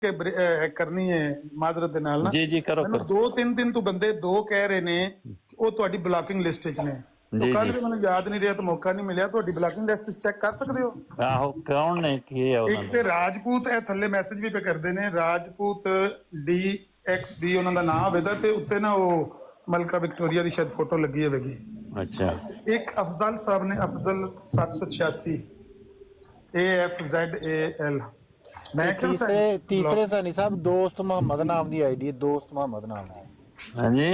के करनी है माजरत दे नाल ना जी जी करो मैंने करो 2-3 दिन तो बंदे दो कह रहे ने कि वो ਤੁਹਾਡੀ ਬਲੌਕਿੰਗ ਲਿਸਟ ਵਿੱਚ ਨੇ तो जी कल जी भी ਮੈਨੂੰ ਯਾਦ ਨਹੀਂ ਰਿਹਾ ਤਾਂ ਮੌਕਾ ਨਹੀਂ ਮਿਲਿਆ ਤੁਹਾਡੀ ਬਲੌਕਿੰਗ ਲਿਸਟ ਚੈੱਕ ਕਰ ਸਕਦੇ ਹੋ ਆਹੋ ਕੌਣ ਨੇ ਕੀ ਹੈ ਉਹਨਾਂ ਇੱਕ ਦਾ ਤੇ ਰਾਜਪੂਤ ਇਹ ਥੱਲੇ ਮੈਸੇਜ ਵੀ ਪੇ ਕਰਦੇ ਨੇ ਰਾਜਪੂਤ DXB ਉਹਨਾਂ ਦਾ ਨਾਮ ਹੋਵੇਗਾ ਤੇ ਉੱਤੇ ਨਾ ਉਹ ਮਲਕਾ ਵਿਕਟੋਰੀਆ ਦੀ ਸ਼ਾਇਦ ਫੋਟੋ ਲੱਗੀ ਹੋਵੇਗੀ ਅੱਛਾ एक अफजल साहब ने अफजल 786 AFZAL मैं क्या तीसरे सैनी साहब दोस्त मोहम्मद नाम की आईडी है दोस्त मोहम्मद नाम की ਹਾਂਜੀ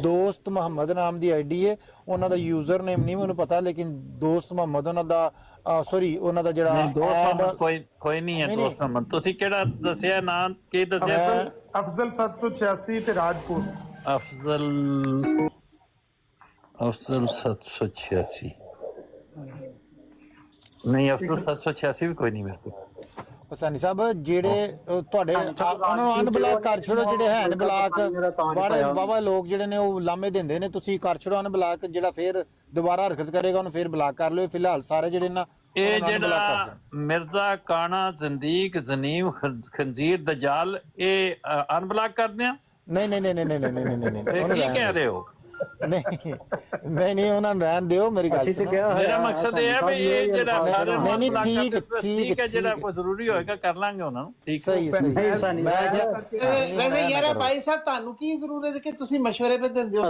दोस्त मोहम्मद नाम की आईडी है ਉਹਨਾਂ ਦਾ ਯੂਜ਼ਰ ਨੇਮ ਨਹੀਂ ਮੈਨੂੰ ਪਤਾ ਲੇਕਿਨ ਦੋਸਤ ਮੁਹੰਮਦ ਉਹਨਾਂ ਦਾ ਸੌਰੀ ਉਹਨਾਂ ਦਾ ਜਿਹੜਾ ਨਹੀਂ ਦੋਸਤ ਕੋਈ ਨਹੀਂ ਹੈ ਦੋਸਤ ਮੁਹੰਮਦ ਤੁਸੀਂ ਕਿਹੜਾ ਦੱਸਿਆ ਨਾਮ ਕੀ ਦੱਸਿਆ अफजल 786 ਤੇ ਰਾਜਪੂਤ ਅਫਜ਼ਲ 786 ਨਹੀਂ ਅਫਜ਼ਲ 786 ਵੀ ਕੋਈ ਨਹੀਂ ਮੇਰੇ ਕੋਲ ਸੈਣੀ ਸਾਹਿਬ ਜਿਹੜੇ ਤੁਹਾਡੇ ਉਹਨਾਂ ਨੂੰ ਅਨਬਲੌਕ ਕਰ ਛੱਡੋ ਜਿਹੜੇ ਹੈਨ ਬਲਾਕ ਬਾਰੇ ਬਾਬਾ ਲੋਕ ਜਿਹੜੇ ਨੇ ਉਹ ਲਾਮੇ ਦਿੰਦੇ ਨੇ ਤੁਸੀਂ ਕਰ ਛੱਡੋ ਅਨਬਲੌਕ ਜਿਹੜਾ ਫੇਰ ਦੁਬਾਰਾ ਹਰਕਤ ਕਰੇਗਾ ਉਹਨੂੰ ਫੇਰ ਬਲਾਕ ਕਰ ਲਿਓ ਫਿਲਹਾਲ ਸਾਰੇ ਜਿਹੜੇ ਨਾ ਇਹ ਜਿਹੜਾ ਮਿਰਜ਼ਾ ਕਾਣਾ ਜ਼ਿੰਦੀਕ ਜ਼ਨੀਮ ਖੰਜ਼ੀਰ ਦਜਾਲ ਇਹ ਅਨਬਲੌਕ ਕਰਦੇ ਆ ਨਹੀਂ ਨਹੀਂ ਨਹੀਂ ਨਹੀਂ ਨਹੀਂ ਨਹੀਂ ਨਹੀਂ ਨਹੀਂ ਕੀ ਕਹਿ ਰਹੇ ਹੋ ਨਹੀਂ ਨਹੀਂ ਨਹੀਂ ਉਹਨਾਂ ਨੂੰ ਰਹਿਣ ਦਿਓ ਮੇਰੀ ਗੱਲ ਮੇਰਾ ਮਕਸਦ ਇਹ ਹੈ ਵੀ ਇਹ ਜਿਹੜਾ ਸਾਰੇ ਨਹੀਂ ਨਹੀਂ ਠੀਕ ਹੈ ਜਿਹੜਾ ਕੋਈ ਜ਼ਰੂਰੀ ਹੋਏਗਾ ਕਰ ਲਾਂਗੇ ਉਹਨਾਂ ਨੂੰ ਠੀਕ ਸਹੀ ਸਹੀ ਵੈਸੇ ਯਾਰ ਭਾਈ ਸਾਹਿਬ ਤੁਹਾਨੂੰ ਕੀ ਜ਼ਰੂਰਤ ਹੈ ਕਿ ਤੁਸੀਂ مشورے पे ਦਿੰਦੇ ਹੋ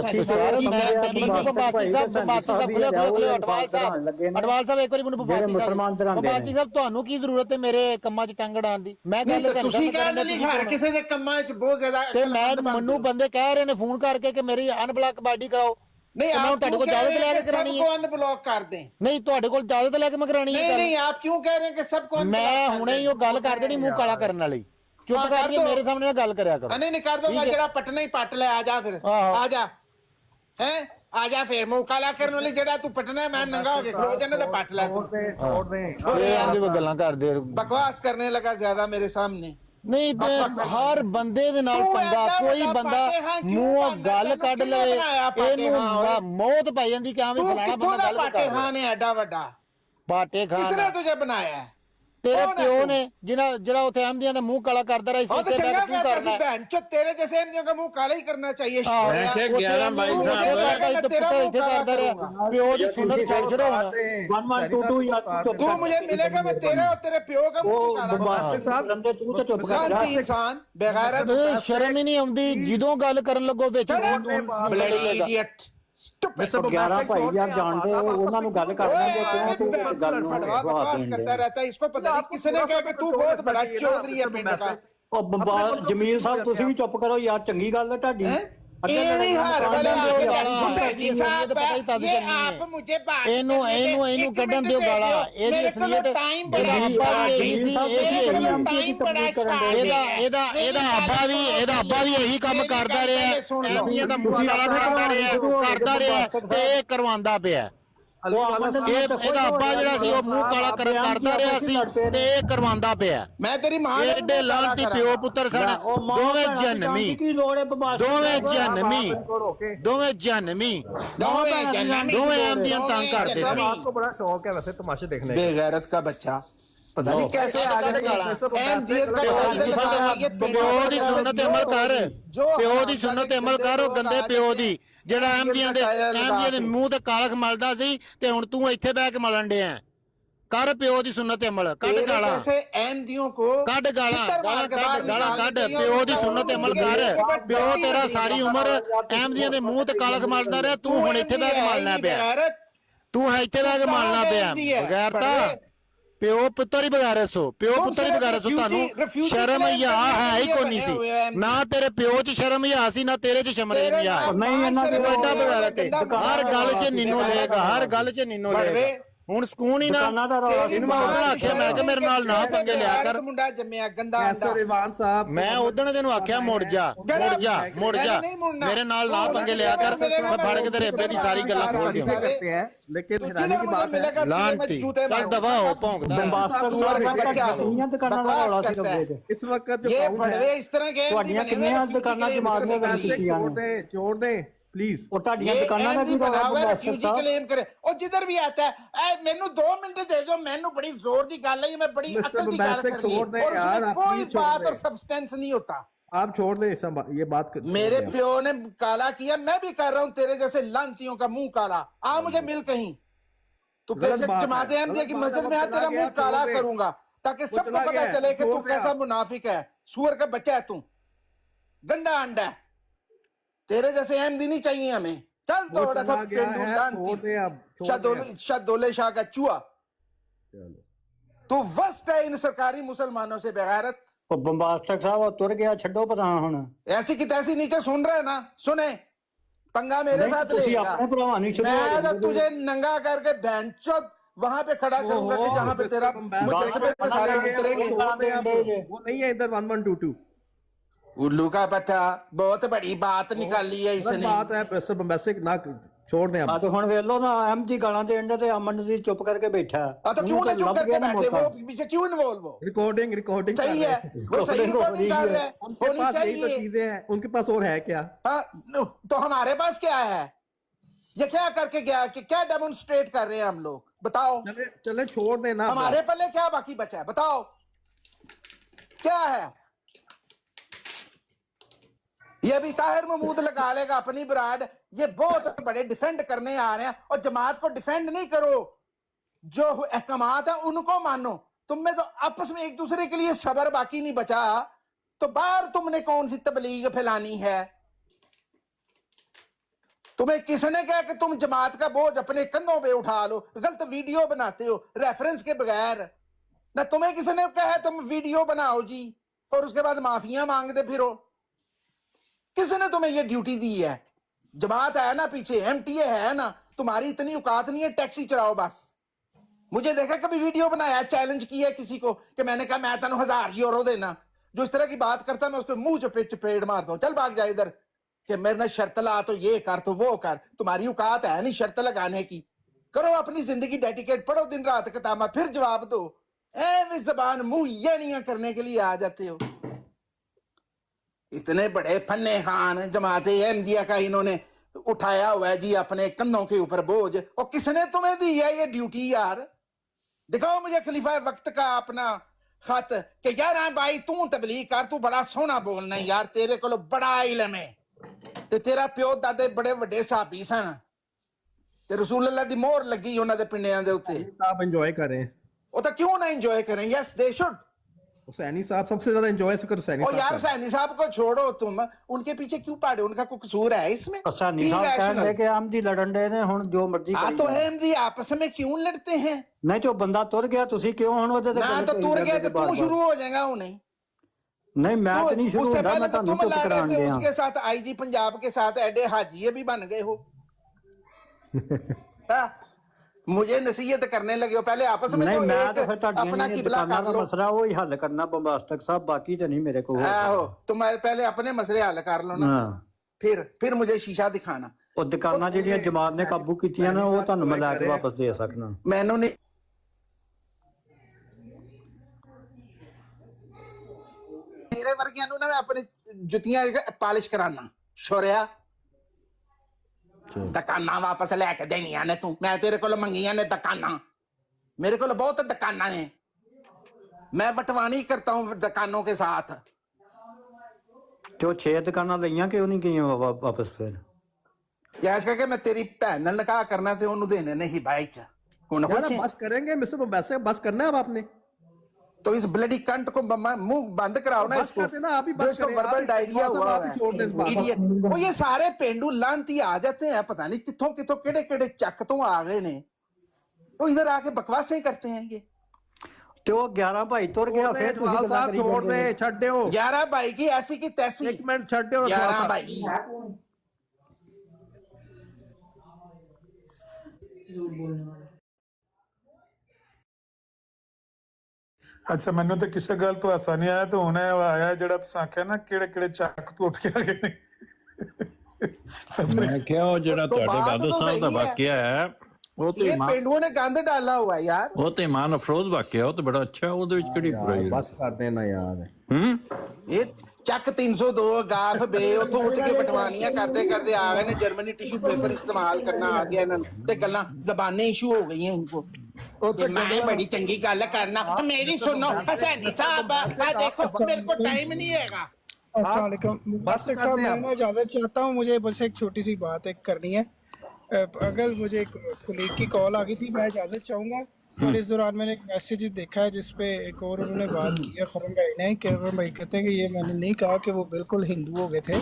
ਅਡਵਾਲ ਸਾਹਿਬ ਇੱਕ ਵਾਰੀ ਮੈਨੂੰ ਬਾਬਾਜੀ ਸਾਹਿਬ ਤੁਹਾਨੂੰ ਕੀ ਜ਼ਰੂਰਤ ਹੈ ਮੇਰੇ ਕੰਮਾਂ 'ਚ ਟੰਗ ਅੜਾਉਣ ਦੀ ਮੈਂ ਗੱਲ ਤੁਸੀਂ ਕਹਿੰਦੇ ਨਹੀਂ ਹਰ ਕਿਸੇ ਦੇ ਕੰਮਾਂ 'ਚ ਬਹੁਤ ਜ਼ਿਆਦਾ ਤੇ ਮੈਨੂੰ ਬੰਦੇ ਕਹਿ ਰਹੇ ਨੇ ਫੋਨ ਕਰਕੇ ਕਿ ਮੇਰੀ ਅਨਬਲੌਕ ਬਾਡੀ कराओ नहीं आप ਤੁਹਾਡੇ ਕੋਲ ਇਜਾਜ਼ਤ ਲੈ ਕੇ ਕਰਾਣੀ ਹੈ सबको अनब्लॉक कर दें ਨਹੀਂ ਤੁਹਾਡੇ ਕੋਲ ਇਜਾਜ਼ਤ ਲੈ ਕੇ ਮੈਂ ਕਰਾਣੀ ਹੈ नहीं नहीं आप क्यों कह रहे हैं कि सबको ਮੈਂ ਹੁਣੇ ਹੀ ਉਹ ਗੱਲ ਕਰ ਦੇਣੀ ਮੂੰਹ ਕਾਲਾ ਕਰਨ ਵਾਲੀ ਚੁੱਪ ਕਰਕੇ ਮੇਰੇ ਸਾਹਮਣੇ ਗੱਲ ਕਰਿਆ ਕਰੋ नहीं नहीं कर दो मैं जरा पटना ही पट ले आ जा फिर आ जा हैं आ जा फिर मुंह काला करने वाली जड़ा तू पटना मैं नंगा हो के खलो जाने तो पट ले ਇਹ ਆਂਦੇ ਗੱਲਾਂ ਕਰਦੇ बकवास करने लगा ज्यादा मेरे सामने ਨਹੀਂ ਤੇ ਹਰ ਬੰਦੇ ਦੇ ਨਾਲ ਪੰਗਾ ਕੋਈ ਬੰਦਾ ਮੂੰਹੋਂ ਗੱਲ ਕੱਢ ਲਵੇ ਇਹਨੂੰ ਮੌਤ ਪੈ ਜਾਂਦੀ ਕਿ ਆਵੇਂ ਫਲਾਣਾ ਬੰਦਾ ਗੱਲ पाटे खान है एडा वड्डा ਪਾਟੇ ਖਾਨ किसने तुझे बनाया है ਤੇਰੇ ਪਿਓ ਨੇ ਜਿਹੜਾ ਉੱਥੇ ਅਹਿਮਦੀਆਂ ਦਾ ਮੂੰਹ ਕਾਲਾ ਕਰਦਾ ਰਿਹਾ ਸੀ ਤੇ ਚੰਗਾ ਕਰਦਾ ਸੀ ਭੈਣ ਚੋ ਤੇਰੇ ਜੈਸੇ ਅਹਿਮਦੀਆਂ ਦਾ ਮੂੰਹ ਕਾਲਾ ਹੀ ਕਰਨਾ ਚਾਹੀਏ ਮੈਂ ਕਿ 11 22 ਸਾਲ ਤੇਰਾ ਇੱਥੇ ਕਰਦਾ ਰਿਹਾ ਪਿਓ ਦੀ ਸੁਨਤ ਛੱਡ ਛੜੋ 1122 ਯਾਰ तू मुझे मिलेगा मैं तेरे और तेरे प्यो का मुंह काला ਮਾਸਟਰ ਸਾਹਿਬ ਤੂੰ ਤਾਂ ਚੁੱਪ ਕਰ इंसान बेगैरत ਸ਼ਰਮ ਹੀ ਨਹੀਂ ਆਉਂਦੀ ਜਦੋਂ ਗੱਲ ਕਰਨ ਲੱਗੋ ਵਿੱਚ ब्लडी इडियट ਮਿਸਟਰ 11 ਭਾਈ ਯਾਰ ਜਾਣਦੇ ਉਹਨਾਂ ਨੂੰ ਗੱਲ ਕਰਨਾ ਜੇ ਕਿਉਂ ਤੂੰ ਗੱਲ ਨੂੰ बकवास करता रहता है इसको पता नहीं किसने कहा कि तू बहुत बड़ा चौधरी है पिंड का ਉਹ ਜਮੀਲ ਸਾਹਿਬ ਤੁਸੀਂ ਵੀ ਚੁੱਪ ਕਰੋ ਯਾਰ ਚੰਗੀ ਗੱਲ ਹੈ ਤੁਹਾਡੀ ਇਹਨੂੰ ਕੱਢਣ ਦਿਓ ਗਾਲਾਂ ਇਹਦੀ ਅਸਲੀਅਤ ਇਹਦਾ ਅੱਬਾ ਵੀ ਇਹੀ ਕੰਮ ਕਰਦਾ ਰਿਹਾ ਇਹਦਾ ਮੂੰਹ ਕਰਦਾ ਰਿਹਾ ਤੇ ਇਹ ਕਰਵਾਉਂਦਾ ਪਿਆ ਇਹਦਾ ਅੱਬਾ ਜਿਹੜਾ ਸੀ ਉਹ ਮੂੰਹ ਕਾਲਾ ਕਰਦਾ ਰਿਹਾ ਸੀ ਤੇ ਇਹ ਕਰਵਾਉਂਦਾ ਪਿਆ ਮੈਂ ਤੇਰੀ ਮਾਂ ਏਡੇ ਲਾਂਤੀ ਪਿਓ ਪੁੱਤਰ ਸਾਡਾ ਦੋਵੇਂ ਜਨਮੀ ਦੋਵੇਂ ਆਮਦੀਆਂ ਤੰਗ ਕਰਦੇ ਸੀ आपको बड़ा शौक है वैसे तमाशे देखने का बेगैरत का बच्चा पता नहीं कैसे आ गया ਪਿਓ ਦੀ ਸੁਨਨਤ ਅਮਲ ਕਰ ਪਿਓ ਦੀ ਸੁਨਨਤ ਅਮਲ ਕਰ ਉਹ ਗੰਦੇ ਪਿਓ ਦੀ ਜਿਹੜਾ ਅਹਿਮਦੀਆਂ ਦੇ ਮੂੰਹ ਤੇ ਕਾਲਖ ਮਲਦਾ ਸੀ ਤੇ ਹੁਣ ਤੂੰ ਇੱਥੇ ਬਹਿ ਕੇ ਮਲਣ ਡਿਆ ਕਰ ਪਿਓ ਦੀ ਸੁਨਨਤ ਅਮਲ ਕੱਢ ਗਾਲਾਂ ਕੱਢ ਗਾਲਾਂ ਕੱਢ ਪਿਓ ਦੀ ਸੁਨਨਤ ਅਮਲ ਕਰ ਪਿਓ ਤੇਰਾ ਸਾਰੀ ਉਮਰ ਅਹਿਮਦੀਆਂ ਦੇ ਮੂੰਹ ਤੇ ਕਾਲਖ ਮਲਦਾ ਰਿਹਾ ਤੂੰ ਹੁਣ ਇੱਥੇ ਬਹਿ ਕੇ ਮਲਣਾ ਪਿਆ ਤੂੰ ਇੱਥੇ ਬਹਿ ਕੇ ਮਲਣਾ ਪਿਆ ਬਗੈਰਤਾ ਪਿਓ ਪੁੱਤਰ ਹੀ ਬਗਾਰੇ ਸੋ ਤੁਹਾਨੂੰ ਸ਼ਰਮ ਹਿਆ ਹੈ ਹੀ ਕੋਈ ਨਹੀਂ ਸੀ ਨਾ ਤੇਰੇ ਪਿਓ 'ਚ ਸ਼ਰਮ ਹਿਆ ਸੀ ਨਾ ਤੇਰੇ 'ਚ ਸ਼ਰਮ ਹਿਆ ਨਹੀਂ ਇਹਨਾਂ ਦੇ ਵੱਡਾ ਬਗਾਰਾ ਤੇ ਹਰ ਗੱਲ 'ਚ ਨਿੰਨੋ ਲਏਗਾ ਹੁਣ ਸਕੂਨ ਹੀ ਨਾ ਇਹਨੂੰ ਮੈਂ ਉਦੋਂ ਆਖਿਆ ਮੈਂ ਕਿ ਮੇਰੇ ਨਾਲ ਨਾ ਪੰਗੇ ਲਿਆ ਕਰ ਮੁੰਡਾ ਜੰਮਿਆ ਗੰਦਾ रिवान साहब ਮੈਂ ਉਦੋਂ ਤੈਨੂੰ ਆਖਿਆ ਮੁੜ ਜਾ ਮੇਰੇ ਨਾਲ ਨਾ ਪੰਗੇ ਲਿਆ ਕਰ ਮੈਂ ਫੜ ਕੇ ਤੇਰੇ ਅੱਬੇ ਦੀ ਸਾਰੀ ਗੱਲਾਂ ਖੋਲ ਦਿਆਂ करते हैं लेकिन हैरानी की बात है ਲਾਂਤੀ ਚੱਲ ਦਵਾ ਹੋ ਭੌਂਕਦਾ ਕਿੰਨੀਆਂ ਦੁਕਾਨਾਂ ਦਾ ਰੌਲਾ ਸੀ ਰੱਬੇ ਤੇ इस वक्त ये बड़वे इस तरह के ਤੁਹਾਡੀਆਂ ਕਿੰਨੀਆਂ ਦੁਕਾਨਾਂ ਜਮਾਤ ਨੇ चोर ने प्लीज ਉਹ ਤੁਹਾਡੀਆਂ ये ਦੁਕਾਨਾਂ ਦਾ एमडी ਕੀ बना हुआ है, ਰੌਲਾ refugee claim करे और जिधर भी आता है मैनू 2 मिनट दे दो, मैनू बड़ी जोर की गल है, मैं बड़ी Mr. अकल की गल Bombastic करनी है छोड़ दें और यार, उसमें आप कोई प्लीज छोड़ बात दें। और सब्सटेंस नहीं होता। आप छोड़ दें सब ये बात मेरे प्यो ने काला किया, मैं भी कर रहा हूं तेरे जैसे लांतियों का मुंह काला। आ मुझे मिल कहीं, तू गलत फिर बात है, जमात अहमदिया गलत की बात है, मस्जिद में वो आ, तेरा चला मुंह गया, काला छोड़ दे। करूंगा ताकि वो सबको चला पता गया, चले कि तू छोड़ दे कैसा आप। मुनाफिक है, सुअर का बच्चा है तू, गंदा अंडा है। तेरे जैसे अहमदी नहीं चाहिए हमें। चल वो दौड़ा चला था गया पेंडू है, छोड़ दे अब, छोड़ दे अब। शादोले शाह का चूहा। चलो तू वर्स्ट है इन सरकारी मुसलमानों से, बेगैरत। ਉਹ ਬੰਬਾਸਟਕ ਸਾਹਿਬ ਉਹ ਤੁਰ ਗਿਆ, ਛੱਡੋ ਪਤਾ ਹੁਣ। ऐसी की तैसी नीचे सुन रहे हैं ना, सुने पंगा मेरे नहीं, साथ तुसी लेगा। अपने भरावां नहीं छुड़ो, मैं तो तुसी- तुझे नंगा करके बैंचोद वहां पे खड़ा करूंगा कि जहां पे तेरा मुजस्समे पे सारे उतरेंगे। वो नहीं है इधर 1122 उल्लू का पट्टा, बहुत बड़ी बात निकाली है गलत इसने। बात है मिस्टर बम्बैसिक ना छोड़ दें ਆ अब ਤੇ ਹੁਣ ਵੇਖ ਲਓ ਨਾ, ਅਹਿਮਦੀ ਗਾਲਾਂ ਦੇਣ ਦੇ ਤੇ ਅਮਨ ਜੀ ਚੁੱਪ ਕਰਕੇ ਬੈਠਾ। तो क्यों ना चुप ਲੱਭ करके ਗਿਆ ਨਾ बैठे, मौका। वो पीछे क्यों इन्वॉल्व हो? रिकॉर्डिंग सही है, वो सही रिकॉर्डिंग कर रहे हैं, उनके होनी पास यही तो चाहिए। चीजें हैं, उनके पास और है क्या? हाँ, तो हमारे पास क्या है? ये क्या करके गया कि क्या डेमोन्स्ट्रेट कर रहे हैं हम लोग, बताओ। चले चले छोड़ देना हमारे पल्ले क्या बाकी बचा है, बताओ क्या है? ये भी ताहिर महमूद लगा लेगा अपनी ब्रांड, ये बहुत बड़े डिफेंड करने आ रहे हैं। और जमात को डिफेंड नहीं करो, जो अहकामात है उनको मानो। तुम में तो आपस में एक दूसरे के लिए सबर बाकी नहीं बचा, तो बाहर तुमने कौन सी तबलीग फैलानी है? तुम्हें किसने कहा कि तुम जमात का बोझ अपने कंधों पे उठा लो? गलत वीडियो बनाते हो रेफरेंस के बगैर। ना तुम्हें किसने कहा तुम वीडियो बनाओ जी और उसके बाद माफिया मांगते फिरो? किसने तुम्हें ये ड्यूटी दी है? जमात है ना पीछे, एमटीए है ना, तुम्हारी इतनी औकात नहीं है टैक्सी चलाओ बस। मुझे देखा कभी वीडियो बनाया, चैलेंज किया किसी को कि मैंने कहा मैं तेन 1000 यूरो देना, जो इस तरह की बात करता मैं उसको मुंह चपेड़ मारता हूँ, चल भाग जा इधर, कि मेरे ने शर्त ला तो ये कर तो वो कर। तुम्हारी औकात है नहीं शर्त लगाने की। करो अपनी जिंदगी डेडिकेट, पढ़ो दिन रात किताबा, फिर जवाब दो। ऐ जबान मुंह ये नहीं करने के लिए आ जाते हो। इतने बड़े फन्ने खान जमाते अहमदिया का इन्होंने उठाया हुआ है जी अपने कंधों के ऊपर बोझ। और किसने तुम्हें दी है ये ड्यूटी यार? दिखाओ मुझे खलीफा वक्त का अपना खत कि यार हाँ भाई तू तबलीग कर, तू बड़ा सोहना बोलना यार, तेरे को बड़ा इलम है, ते तेरा प्यो दादे बड़े वड्डे साहबी सन, ते रसूल अल्लाह दी मोहर लगी उन्हां दे पिंडियां दे उत्ते। आप एंजॉय करें, वो तो क्यों ना एंजॉय करें? Yes they should. सैनी साहब सबसे ज्यादा एंजॉय करो सैनी और साहब यार का। सैनी साहब को छोड़ो, तुम उनके पीछे क्यों पड़े? उनका कोई कसूर है इसमें? ਸਾਨੀ ਸਾਹਿਬ ਕਹਿੰਦੇ ਕਿ ਅਹਿਮਦੀ ਲੜਨ ਦੇ ਨੇ, ਹੁਣ ਜੋ ਮਰਜ਼ੀ ਕਰੀ तो ਜਾਓ। अहमदी आपस में क्यों लड़ते हैं? ਨਹੀਂ ਤੇ ਉਹ ਬੰਦਾ ਤੁਰ ਗਿਆ, ਤੁਸੀਂ ਕਿਉਂ ਹੁਣ ਉਹਦੇ ਤੇ ना ਗੱਲ तो ਕਰੀ तुर ਜਾਂਦੇ गया तो ਜੇ तू ਬਾਰ-ਬਾਰ? शुरू हो जाएगा उन्हें। नहीं मैं तो नहीं शुरू उससे होता, पहले मैं तो ਤੁਹਾਨੂੰ तुम चुप लड़ रहे करान थे गया। उसके साथ, आईजी पंजाब के साथ एडे हाजी भी बन गए हो। हाँ, मुझे नसीहत करने लगे हो, पहले आपस में नहीं तो मैं एक तो फिर ਤੁਹਾਡੀਆਂ अपना ਜਿਹੜੀਆਂ किबला ਦੁਕਾਨਾਂ कर ਦਾ लो। ਮਸਲਾ ਉਹ ਹੀ ਹੱਲ ਕਰਨਾ ਬੰਬਾਸਟਕ ਸਾਹਿਬ, ਬਾਕੀ ਤੇ ਨਹੀਂ ਮੇਰੇ ਕੋਲ ਹੋ आहो, ਸਕਦਾ। तुम पहले अपने मसले हल कर लो ना, ਹਾਂ, फिर मुझे शीशा दिखाना। ਉਹ ਦੁਕਾਨਾਂ ਜਿਹੜੀਆਂ ਜਮਾਤ ਨੇ ਕਾਬੂ ਕੀਤੀਆਂ ਨਾ, ਉਹ ਤੁਹਾਨੂੰ ਮੈਂ ਲੈ ਕੇ ਵਾਪਸ ਦੇ ਸਕਣਾ। मैनू नहीं मेरे वर्गियां नू ना मैं अपनी जुतियां पालिश कराना छोरिया। दुकाना वापस लैके देनिया ने तू, मैं तेरे को मंगिया ने दुकाना, मेरे को बहुत दुकाना ने, मैं बंटवानी करता हूँ दुकानों के साथ। ਤੇ ਉਹ 6 ਦੁਕਾਨਾਂ ਲਈਆਂ ਕਿਉਂ ਨਹੀਂ ਗਈਆਂ ਵਾਪਸ ਫਿਰ? या इस करके मैं तेरी भैन नाल निकाह करना ते ओनू देने नहीं भाई च हुण यार खुश है? बस करेंगे मिस्टर बम्बैसिक, बस करना है अब आपने। तो इस ब्लडी कंट को मुंह बंद कराओ ना बस इसको, कर देना, आप ही जो बस इसको करें, वर्बल आप ही- डायरिया बस अब हुआ आप ही छोड़ दें इस बात को। है इडियट। वो ये सारे पेंडू लांती आ जाते हैं, पता नहीं कितों कितों केड़े केड़े चक तो आ गए ने, तो इधर आके बकवासें करते हैं ये। ਤੇ ਉਹ 11 ਭਾਈ ਤੁਰ ਗਿਆ, ਫਿਰ ਤੁਸੀਂ जवाल ਗੱਲਾਂ साहब ਕਰੀ छोड़ ਜਾਂਦੇ दे, ਹੋ। छड़ दो 11 भाई की ऐसी की तैसी, एक मिनट छड़ दो 11 साहब। भाई। ਅੱਛਾ ਮੈਨੂੰ ਤਾਂ ਕਿਸੇ ਗੱਲ ਤੋਂ ਹਾਸਾ ਨਹੀਂ ਆਇਆ, ਤੇ ਹੁਣ ਇਹ ਆਇਆ ਜਿਹੜਾ ਤੁਸੀਂ ਆਖਿਆ ਨਾ ਕਿਹੜੇ ਕਿਹੜੇ ਚੱਕ ਤੋਂ ਉੱਠ ਕੇ ਆ ਗਏ ਨੇ। ਮੈਂ ਕਿਹਾ ਉਹ ਜਿਹੜਾ तो ਤੁਹਾਡੇ बात ਬਾਦਲ तो ਸਾਹਿਬ ਦਾ सही है। ਵਾਕਿਆ ਹੈ ਉਹ ਤੇ ये ਇਮਾਨ पेंडुओं ने गंद डाला हुआ है यार। ਉਹ ਤੇ ਇਮਾਨ ਅਫਰੋਜ਼ ਵਾਕਿਆ, ਉਹ ਤੇ ਬੜਾ ਅੱਛਾ, ਉਹਦੇ ਵਿੱਚ ਕਿਹੜੀ यार, ਬੁਰਾਈ बस कर देना यार। ਹੂੰ ये ਚੱਕ 302 ਗਾਫ ਬੇ ਉਥੋਂ ਉੱਠ ਕੇ ਬਟਵਾਨੀਆਂ ਕਰਦੇ ਕਰਦੇ ਆ ਗਏ ਨੇ ਜਰਮਨੀ ਟਿਸ਼ੂ ਪੇਪਰ ਇਸਤੇਮਾਲ ਕਰਨਾ ਆ ਗਿਆ ਇਹਨਾਂ ਨੂੰ ਤੇ ਗੱਲਾਂ ਜ਼ਬਾਨੇ ਇਸ਼ੂ ਹੋ ਗਈਆਂ ਇनको मैं बड़ी चंगी गल करना मेरी सुनो हसैनी साहब आ देखो मेरे को टाइम नहीं हैगा। अस्सलाम वालेकुम बस साहब मैं ना इजाज़त चाहता हूँ, मुझे बस एक छोटी सी बात एक करनी है। अगर मुझे एक कोलीग की कॉल आ गई थी, मैं इजाज़त चाहूँगा। और इस दौरान मैंने एक मैसेज देखा है जिसपे एक और उन्होंने बात की है खुरम भाई ने कि खुरम भाई कहते हैं कि ये मैंने नहीं कहा कि वो बिल्कुल हिंदू हो गए थे।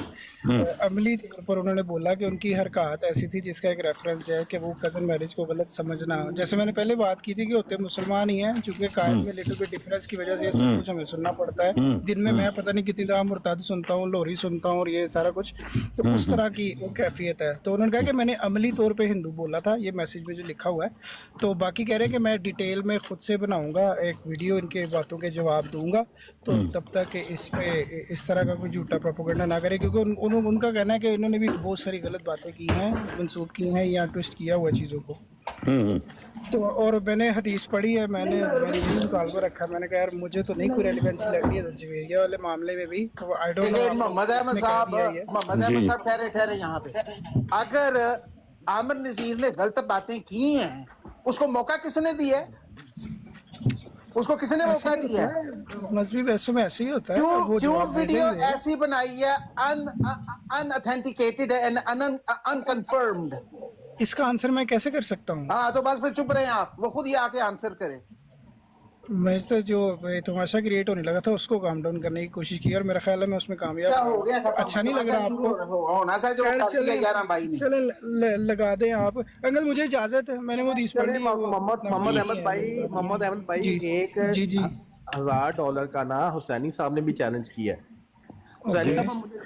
अमली तौर पर उन्होंने बोला कि उनकी हरकत ऐसी थी जिसका एक रेफरेंस है कि वो कज़न मैरिज को गलत समझना। जैसे मैंने पहले बात की थी कि होते मुसलमान ही हैं, चूँकि कायद में लिटिल बिट डिफरेंस की वजह से सब कुछ हमें सुनना पड़ता है। दिन में मैं पता नहीं कितनी दफ़ा मुर्ताद सुनता हूँ, लोहरी सुनता हूँ और ये सारा कुछ, तो उस तरह की वो कैफियत है। तो उन्होंने कहा कि मैंने अमली तौर पर हिंदू बोला था, ये मैसेज में जो लिखा हुआ है। तो बाकी कह रहे हैं कि मैं डिटेल में खुद से बनाऊंगा एक वीडियो, इनके बातों के जवाब दूंगा। तो तब तक इस पे इस तरह का कोई झूठा प्रोपेगेंडा ना करे, क्योंकि उनका कहना है कि इन्होंने भी बहुत सारी गलत बातें की हैं, मंसूब की हैं या ट्विस्ट किया हुआ चीज़ों को। तो और मैंने हदीस पढ़ी है, मैंने मेरी भी मुतालबा रखा। मैंने कहा यार मुझे तो नहीं कोई रेलिवेंसी लग रही है जवेरिया वाले मामले में भी। तो I don't know Mohammad Ahmed साहब ठहरे यहाँ पे। अगर आमिर नज़ीर ने गलत बातें की हैं, उसको मौका किसने दिया है? उसको किसने मौका दिया है? मजहबी बहसों में ऐसे ही होता है। क्यों वीडियो ऐसी बनाई है अनऑथेंटिकेटेड एंड अनकन्फर्म्ड? इसका आंसर मैं कैसे कर सकता हूँ? हाँ तो बस फिर चुप रहे आप, वो खुद ही आके आंसर करे। मैं तो जो तमाशा क्रिएट होने लगा था उसको काम डाउन करने की कोशिश की और मेरा ख्याल है मैं उसमें कामयाब। क्या हो गया? अच्छा नहीं लग रहा आपको? होना चाहिए जो कर दिया 11 भाई ने। चले लगा दें आप। अंकल मुझे इजाजत है, मैंने वो हदीस पढ़ी। मोहम्मद अहमद भाई एक $1000 का ना हुसैनी साहब ने भी चैलेंज किया है। हुसैनी साहब मुझे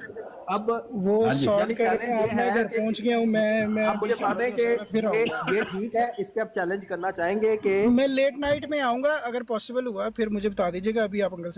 अब वो सॉर्ट कर रहे हैं, मैं घर पहुंच गया हूँ। मैं आप मुझे बता दें कि ये ठीक है, इस पे आप चैलेंज करना चाहेंगे कि मैं लेट नाइट में आऊंगा, अगर पॉसिबल हुआ फिर मुझे बता दीजिएगा। अभी आप अंकल से